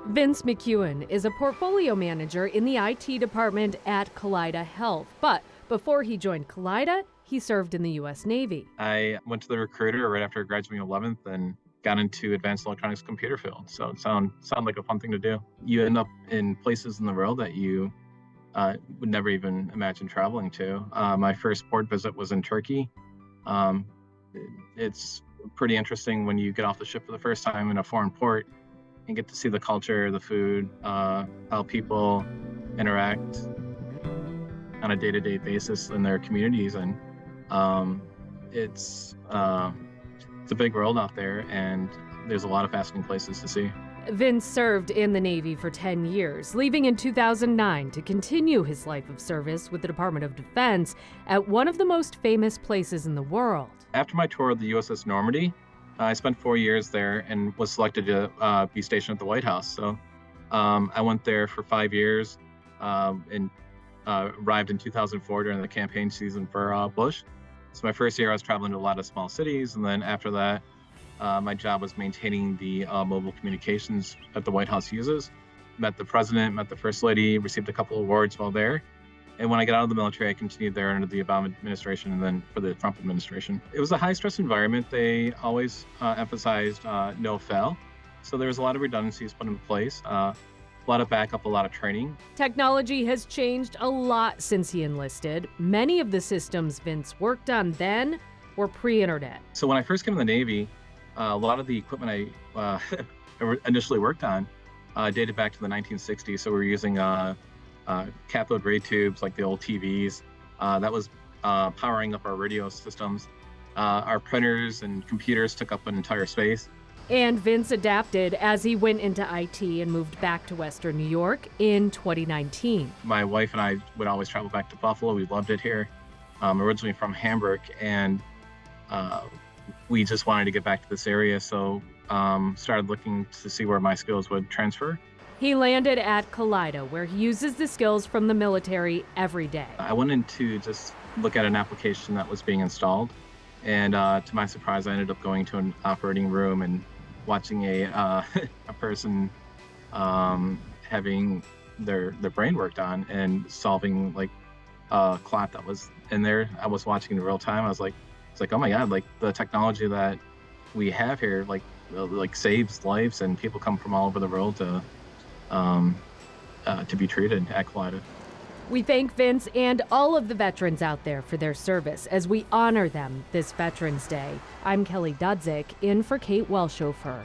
Vince McKeown is a portfolio manager in the IT department at Kaleida Health. But before he joined Kaleida, he served in the U.S. Navy. I went to the recruiter right after graduating 11th and got into advanced electronics computer field. So it sounded like a fun thing to do. You end up in places in the world that you would never even imagine traveling to. My first port visit was in Turkey. It's pretty interesting when you get off the ship for the first time in a foreign port and get to see the culture, the food, how people interact on a day-to-day basis in their communities. And it's a big world out there, and there's a lot of fascinating places to see. Vince served in the Navy for 10 years, leaving in 2009 to continue his life of service with the Department of Defense at one of the most famous places in the world. After my tour of the USS Normandy, I spent 4 years there and was selected to be stationed at the White House. So I went there for 5 years and arrived in 2004 during the campaign season for Bush. So my first year I was traveling to a lot of small cities, and then after that, my job was maintaining the mobile communications that the White House uses. Met the president, met the first lady, received a couple awards while there. And when I got out of the military, I continued there under the Obama administration and then for the Trump administration. It was a high-stress environment. They always emphasized no fail. So there was a lot of redundancies put in place, a lot of backup, a lot of training. Technology has changed a lot since he enlisted. Many of the systems Vince worked on then were pre-internet. So when I first came to the Navy, a lot of the equipment I initially worked on dated back to the 1960s. So we were using cathode ray tubes like the old TVs. That was powering up our radio systems. Our printers and computers took up an entire space. And Vince adapted as he went into IT and moved back to Western New York in 2019. My wife and I would always travel back to Buffalo. We loved it here. Originally from Hamburg, and we just wanted to get back to this area. So started looking to see where my skills would transfer. He landed at Kaleida, where he uses the skills from the military every day. I went in to just look at an application that was being installed. And to my surprise, I ended up going to an operating room and watching a person having their brain worked on and solving like a clot that was in there. I was watching in real time. I was like, it's like, oh my God, like the technology that we have here, like saves lives, and people come from all over the world to be treated at Kaleida. We thank Vince and all of the veterans out there for their service as we honor them this Veterans Day. I'm Kelly Dudzik, in for Kate Welshofer.